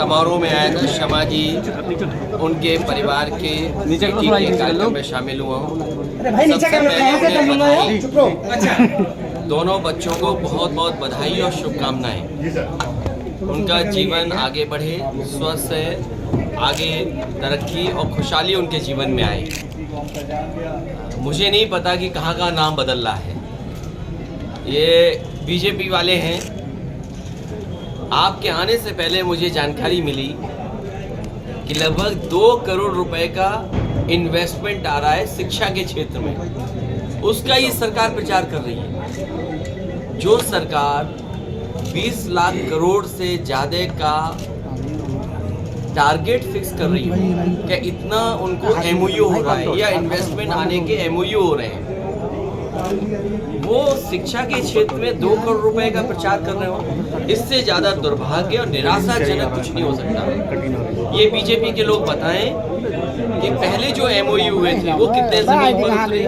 समारोह में आया था शमा जी, उनके परिवार के कार्यक्रम में शामिल हुआ हूँ। सबसे पहले उन्हें बधाई, दोनों बच्चों को बहुत बहुत बधाई और शुभकामनाएं। उनका जीवन आगे बढ़े, स्वस्थ है, आगे तरक्की और खुशहाली उनके जीवन में आए। मुझे नहीं पता कि कहाँ कहाँ नाम बदल रहा है। ये बीजेपी वाले हैं। आपके आने से पहले मुझे जानकारी मिली कि लगभग 2 करोड़ रुपए का इन्वेस्टमेंट आ रहा है शिक्षा के क्षेत्र में। उसका ये सरकार प्रचार कर रही है। जो सरकार 20 लाख करोड़ से ज़्यादा का टारगेट फिक्स कर रही है, क्या इतना उनको एमओयू हो रहा है या इन्वेस्टमेंट आने के एमओयू हो रहे हैं? वो शिक्षा के क्षेत्र में 2 करोड़ रुपए का प्रचार कर रहे हो, इससे ज्यादा दुर्भाग्य और निराशाजनक कुछ नहीं हो सकता। ये बीजेपी के लोग बताएं कि पहले जो एमओयू हुए थे वो कितने जमीन पर उतरे।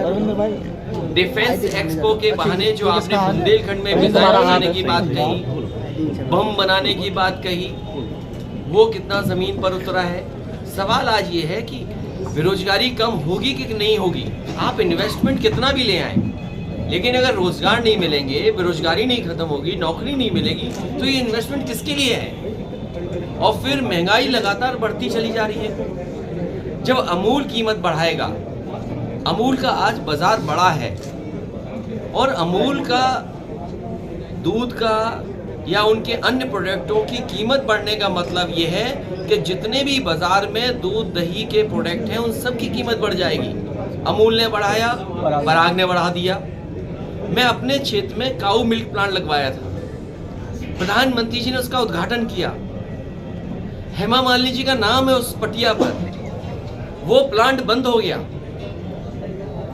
डिफेंस एक्सपो के बहाने जो आपने बुंदेलखंड में मिसाइल बनाने की बात कही, बम बनाने की बात कही, वो कितना जमीन पर उतरा है। सवाल आज ये है कि बेरोजगारी कम होगी कि नहीं होगी। आप इन्वेस्टमेंट कितना भी ले आए, लेकिन अगर रोजगार नहीं मिलेंगे, बेरोजगारी नहीं खत्म होगी, नौकरी नहीं मिलेगी, तो ये इन्वेस्टमेंट किसके लिए है? और फिर महंगाई लगातार बढ़ती चली जा रही है। जब अमूल कीमत बढ़ाएगा, अमूल का आज बाजार बड़ा है, और अमूल का दूध का या उनके अन्य प्रोडक्टों की कीमत बढ़ने का मतलब ये है कि जितने भी बाजार में दूध दही के प्रोडक्ट हैं उन सब की कीमत बढ़ जाएगी। अमूल ने बढ़ाया, पराग ने बढ़ा दिया। मैं अपने क्षेत्र में काऊ मिल्क प्लांट लगवाया था, प्रधानमंत्री जी ने उसका उद्घाटन किया। हेमा मालिनी जी का नाम है उस पटिया पर। वो प्लांट बंद हो गया,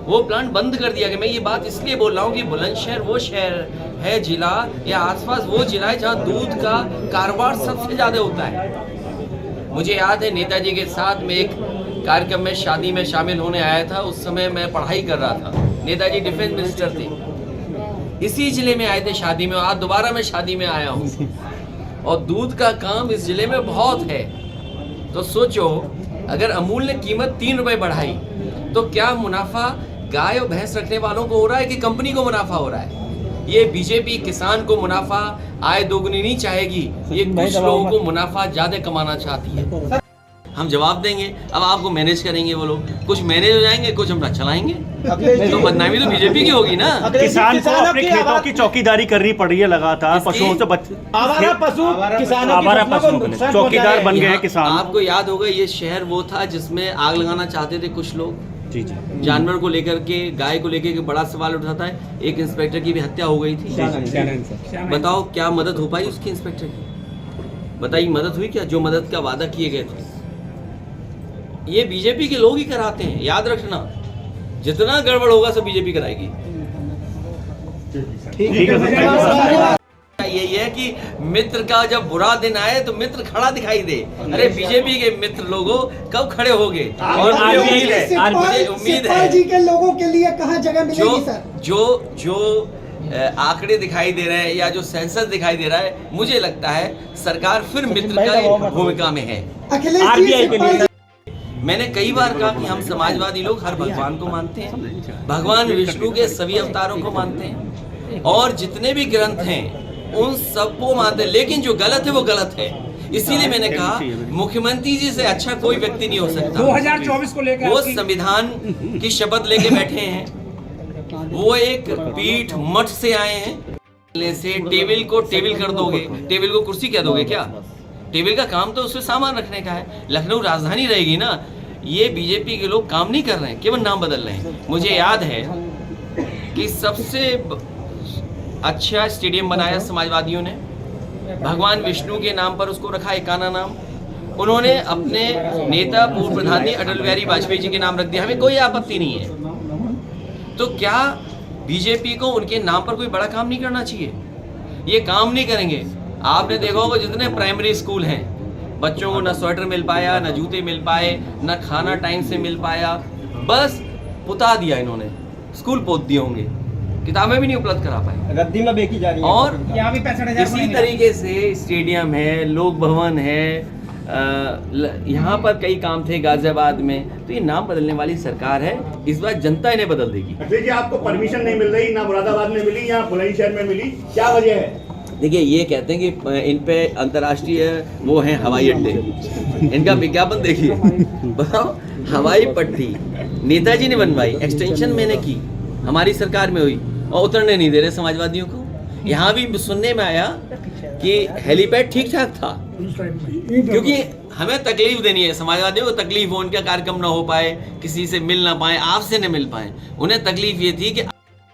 वो प्लांट बंद कर दिया गया। मैं ये बात इसलिए बोल रहा हूँ कि बुलंदशहर वो शहर है, जिला या आसपास वो जिला है जहाँ दूध का कारोबार सबसे ज्यादा होता है। मुझे याद है नेताजी के साथ में एक कार्यक्रम में शादी में शामिल होने आया था। उस समय मैं पढ़ाई कर रहा था, नेताजी डिफेंस मिनिस्टर थे, इसी जिले में आए थे शादी में। आज दोबारा मैं शादी में आया हूँ, और दूध का काम इस जिले में बहुत है। तो सोचो, अगर अमूल ने कीमत 3 रुपए बढ़ाई तो क्या मुनाफा गाय और भैंस रखने वालों को हो रहा है कि कंपनी को मुनाफा हो रहा है? ये बीजेपी किसान को मुनाफा, आय दोगुनी नहीं चाहेगी, ये कुछ लोगों को मुनाफा ज्यादा कमाना चाहती है। हम जवाब देंगे, अब आपको मैनेज करेंगे वो लोग। कुछ मैनेज हो जाएंगे, कुछ हम चलाएंगे, तो बदनामी तो बीजेपी की होगी ना। किसान को अपने खेतों की चौकीदारी करनी पड़ रही है लगातार। पशुओं से चौकीदार बन गए किसान। आपको याद होगा ये शहर वो था जिसमें आग लगाना चाहते थे कुछ लोग। जी। जानवर को लेकर के, गाय को लेकर के बड़ा सवाल उठाता है। एक इंस्पेक्टर की भी हत्या हो गई थी। बताओ क्या मदद हो पाई उसकी, इंस्पेक्टर की? बताइए, मदद हुई क्या? जो मदद का वादा किए गए थे, ये बीजेपी के लोग ही कराते हैं। याद रखना, जितना गड़बड़ होगा सब बीजेपी कराएगी। यही है कि मित्र का जब बुरा दिन आए तो मित्र खड़ा दिखाई दे। अरे बीजेपी के मित्र लोगों कब खड़े होंगे? और मुझे उम्मीद है जी के लोगों के लिए कहाँ जगह मिलेगी सर? जो आंकड़े दिखाई दे रहे हैं या जो सेंसस दिखाई दे रहा है, मुझे लगता है सरकार फिर मित्र का भूमिका में है। मैंने कई बार कहा कि हम समाजवादी लोग हर भगवान को मानते हैं, भगवान विष्णु के सभी अवतारों को मानते हैं, और जितने भी ग्रंथ हैं उन सबको मानते हैं, लेकिन जो गलत है वो गलत है। इसीलिए मैंने कहा मुख्यमंत्री जी से अच्छा कोई व्यक्ति नहीं हो सकता। 2024 को लेकर वो संविधान की शपथ लेके बैठे हैं, वो एक पीठ मठ से आए हैं। से टेबल को टेबल कर दोगे, टेबल को कुर्सी कह दोगे क्या? टेबल का काम तो उससे सामान रखने का है। लखनऊ राजधानी रहेगी ना। ये बीजेपी के लोग काम नहीं कर रहे हैं, केवल नाम बदल रहे हैं। मुझे याद है कि सबसे अच्छा स्टेडियम बनाया समाजवादियों ने, भगवान विष्णु के नाम पर उसको रखा, एकाना नाम। उन्होंने अपने नेता पूर्व प्रधानमंत्री अटल बिहारी वाजपेयी जी के नाम रख दिया। हमें कोई आपत्ति नहीं है। तो क्या बीजेपी को उनके नाम पर कोई बड़ा काम नहीं करना चाहिए? ये काम नहीं करेंगे। आपने देखा होगा जितने प्राइमरी स्कूल हैं, बच्चों को न स्वेटर मिल पाया, न जूते मिल पाए, न खाना टाइम से मिल पाया, बस पुता दिया इन्होंने, स्कूल पोत दिए होंगे, किताबें भी नहीं उपलब्ध करा पाए, रद्दी में बेची जा रही है। और यहाँ भी 65,000 इसी तरीके से स्टेडियम है, लोक भवन है, यहाँ पर कई काम थे गाजियाबाद में, तो ये नाम बदलने वाली सरकार है, इस बार जनता इन्हें बदल देगी। देखिए आपको परमिशन नहीं मिल रही, ना मुरादाबाद में मिली, या बुलंदशहर में मिली, क्या वजह है? देखिए ये कहते हैं कि इन पे अंतर्राष्ट्रीय वो हैं हवाई अड्डे, इनका विज्ञापन देखिए, बताओ हवाई पट्टी नेताजी ने बनवाई, एक्सटेंशन मैंने की, हमारी सरकार में हुई, और उतरने नहीं दे रहे समाजवादियों को। यहाँ भी सुनने में आया कि हेलीपैड ठीक ठाक था, क्योंकि हमें तकलीफ देनी है, समाजवादियों को तकलीफ हो, उनका कार्यक्रम ना हो पाए, किसी से मिल ना पाए, आपसे न मिल पाए, उन्हें तकलीफ ये थी कि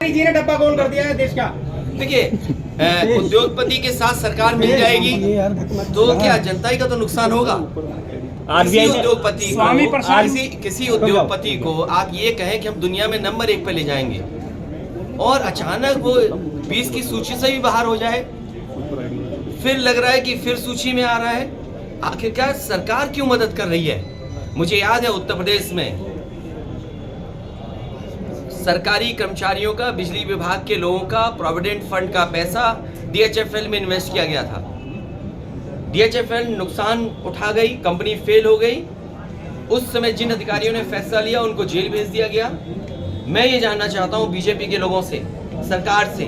जी ने डब्बा गोल कर दिया है देश का। देखिए उद्योगपति के साथ सरकार मिल जाएगी तो क्या जनता ही का तो नुकसान होगा। किसी उद्योगपति को आप ये कहें कि हम दुनिया में नंबर 1 पे ले जाएंगे और अचानक वो 20 की सूची से भी बाहर हो जाए, फिर लग रहा है कि फिर सूची में आ रहा है। आखिरकार सरकार क्यों मदद कर रही है? मुझे याद है उत्तर प्रदेश में सरकारी कर्मचारियों का, बिजली विभाग के लोगों का, प्रोविडेंट फंड का पैसा DHFL में इन्वेस्ट किया गया था। DHFL नुकसान उठा गई, कंपनी फेल हो गई। उस समय जिन अधिकारियों ने फैसला लिया उनको जेल भेज दिया गया। मैं ये जानना चाहता हूँ बीजेपी के लोगों से, सरकार से,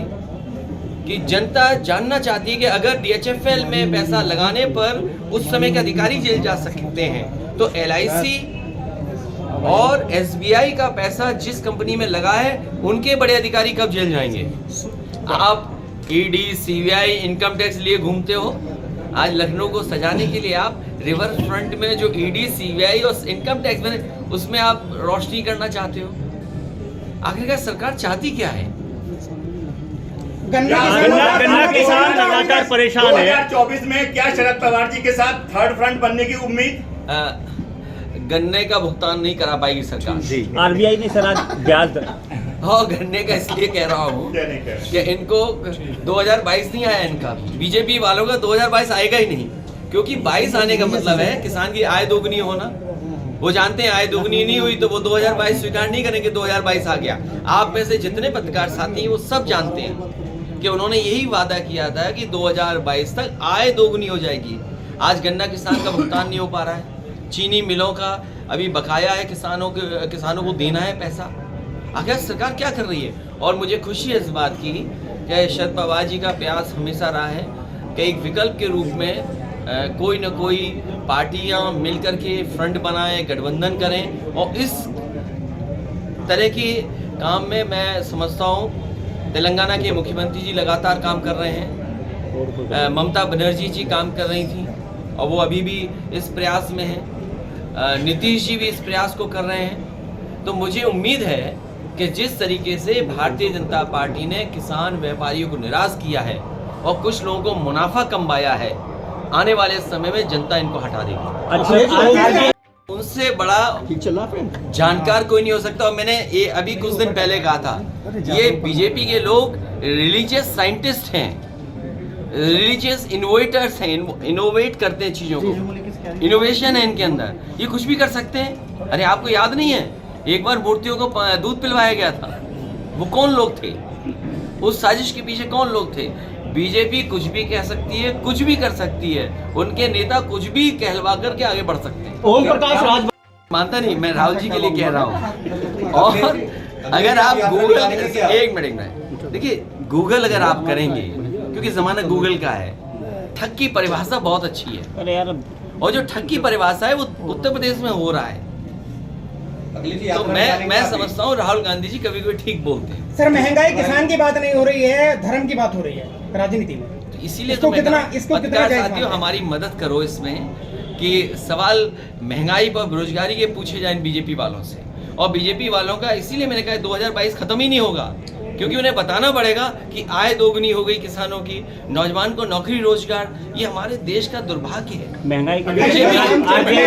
कि जनता जानना चाहती है कि अगर DHFL में पैसा लगाने पर उस समय के अधिकारी जेल जा सकते हैं, तो LIC और SBI का पैसा जिस कंपनी में लगा है उनके बड़े अधिकारी कब जेल जाएंगे? आप ED, CBI, इनकम टैक्स लिए घूमते हो, आज लखनऊ को सजाने के लिए आप रिवर फ्रंट में जो ED, CBI और इनकम टैक्स में उसमें आप रोशनी करना चाहते हो। आखिरकार सरकार चाहती क्या है? गन्ना किसान लगातार परेशान है। 2024 में क्या शरद पवार जी के साथ थर्ड फ्रंट बनने की उम्मीद? गन्ने का भुगतान नहीं करा पाएगी सरकार जी। RBI ने सर ब्याज दर, हाँ गन्ने का इसलिए कह रहा हूँ कि इनको 2022 नहीं आया, इनका बीजेपी वालों का 2022 आएगा ही नहीं, क्योंकि 22 आने का मतलब है किसान की आय दोगुनी होना। वो जानते हैं आय दोगुनी नहीं हुई तो वो 2022 स्वीकार नहीं करेंगे, 2022 आ गया। आप में से जितने पत्रकार साथी हैं वो सब जानते हैं कि उन्होंने यही वादा किया था कि 2022 तक आय दोगुनी हो जाएगी। आज गन्ना किसान का भुगतान नहीं हो पा रहा है, चीनी मिलों का अभी बकाया है, किसानों को देना है पैसा। आखिर सरकार क्या कर रही है? और मुझे खुशी है इस बात की कि शरद पवार जी का प्रयास हमेशा रहा है कि एक विकल्प के रूप में कोई न कोई पार्टियां मिलकर के फ्रंट बनाएं, गठबंधन करें, और इस तरह के काम में मैं समझता हूं तेलंगाना के मुख्यमंत्री जी लगातार काम कर रहे हैं, ममता बनर्जी जी काम कर रही थी और वो अभी भी इस प्रयास में हैं, नीतीश जी भी इस प्रयास को कर रहे हैं। तो मुझे उम्मीद है कि जिस तरीके से भारतीय जनता पार्टी ने किसान व्यापारियों को निराश किया है और कुछ लोगों को मुनाफा कमाया है, आने वाले समय में जनता इनको हटा देगी। उनसे बड़ा जानकार कोई नहीं हो सकता। और मैंने ये अभी कुछ दिन पहले कहा था, ये बीजेपी के लोग रिलीजियस साइंटिस्ट हैं, रिलीजियस इनोवेटर्स हैं, इनोवेट करते हैं चीज़ों को, इनोवेशन है इनके अंदर, ये कुछ भी कर सकते हैं। अरे आपको याद नहीं है एक बार मूर्तियों को दूध पिलवाया गया था, वो कौन लोग थे? उस साजिश के पीछे कौन लोग थे? बीजेपी कुछ भी कह सकती है, कुछ भी कर सकती है, उनके नेता कुछ भी कहलवा करके आगे बढ़ सकते हैं। ओम प्रकाश राज मानता नहीं, मैं राहुल जी के लिए कह रहा हूँ। और अगर आप गूगल, एक मिनट देखिए, गूगल अगर आप करेंगे, क्योंकि जमाना गूगल का है, ठग की परिभाषा बहुत अच्छी है। अरे यार, और जो ठग की परिभाषा है वो उत्तर प्रदेश में हो रहा है। तो मैं समझता हूँ राहुल गांधी जी कभी कभी ठीक बोलते हैं। सर महंगाई किसान की बात नहीं हो रही है, धर्म की बात हो रही है राजनीति में। तो इसीलिए इसको तो मैं कितना साथियों हमारी मदद करो इसमें कि सवाल महंगाई पर, बेरोजगारी के पूछे जाए बीजेपी वालों से। और बीजेपी वालों का इसीलिए मैंने कहा 2022 खत्म ही नहीं होगा, क्योंकि उन्हें बताना पड़ेगा कि आय दोगुनी हो गई किसानों की, नौजवान को नौकरी रोजगार, ये हमारे देश का दुर्भाग्य है। महंगाई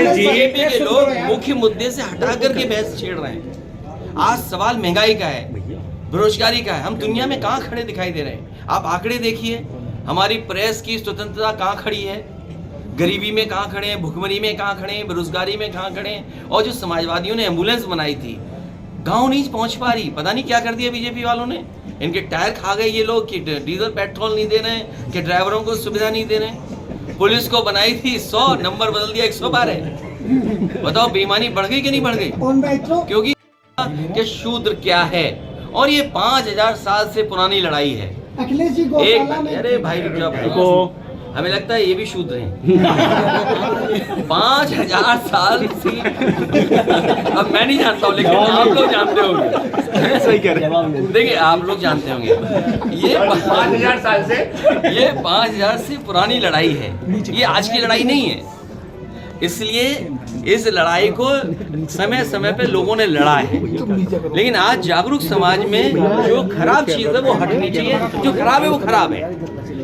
बीजेपी के लोग मुख्य मुद्दे से हटा करके बहस छेड़ रहे हैं। आज सवाल महंगाई का है, बेरोजगारी का है। हम दुनिया में कहाँ खड़े दिखाई दे रहे हैं? आप आंकड़े देखिए, हमारी प्रेस की स्वतंत्रता कहाँ खड़ी है, गरीबी में कहाँ खड़े हैं, भुखमरी में कहाँ खड़े हैं, बेरोजगारी में कहाँ खड़े हैं। और जो समाजवादियों ने एम्बुलेंस बनाई थी, गांव नहीं पहुंच पा रही, पता नहीं क्या कर दिया बीजेपी वालों ने। इनके टायर खा गए ये लोग कि डीजल पेट्रोल नहीं दे रहे हैं, कि ड्राइवरों को सुविधा नहीं दे रहे हैं। पुलिस को बनाई थी 100, नंबर बदल दिया 112। बताओ बेईमानी बढ़ गई कि नहीं बढ़ गई? क्योंकि कि शूद्र क्या है, और ये 5000 साल से पुरानी लड़ाई है। अखिलेश जी अरे भाई रुक जाओ भाई, हमें लगता है ये भी शूद्र हैं। 5000 साल से, अब मैं नहीं जानता हूँ लेकिन आप लोग जानते होंगे। सही कह रहे हैं। देखिए आप लोग जानते होंगे ये 5000 साल से, ये 5000 से पुरानी लड़ाई है, ये आज की लड़ाई नहीं है। इसलिए इस लड़ाई को समय समय पे लोगों ने लड़ा है, लेकिन आज जागरूक समाज में जो खराब चीज़ है वो हटनी चाहिए, जो खराब है वो खराब है।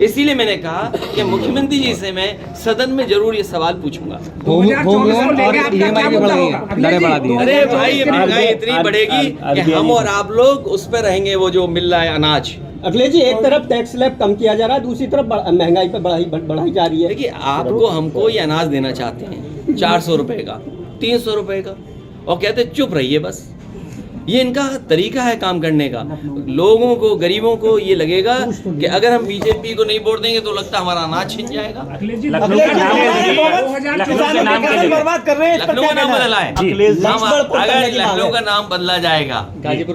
इसीलिए मैंने कहा कि मुख्यमंत्री जी से मैं सदन में जरूर ये सवाल पूछूंगा। 2024 को लेकर आपका क्या मुद्दा होगा? अखिलेश जी, अरे भाई ये महंगाई इतनी बढ़ेगी कि हम और आप लोग उस पर रहेंगे, वो जो मिल रहा है अनाज। अखिलेश जी, एक तरफ टैक्स स्लैब कम किया जा रहा है, दूसरी तरफ महंगाई पर बढ़ाई जा रही है। देखिए आपको हमको ये अनाज देना चाहते हैं 400 रुपए का, 300 रुपए का, और कहते चुप रहिए बस। ये इनका तरीका है काम करने का। लोगों को, गरीबों को ये लगेगा कि अगर हम बीजेपी को नहीं वोट देंगे तो लगता हमारा अनाज छिन जाएगा। लखनऊ का नाम ले लीजिए, लखनऊ के नाम ले लीजिए। बर्बाद कर रहे हैं। लखनऊ का नाम बदला है, अखिलेश अगर लखनऊ का नाम बदला जाएगा, गाजीपुर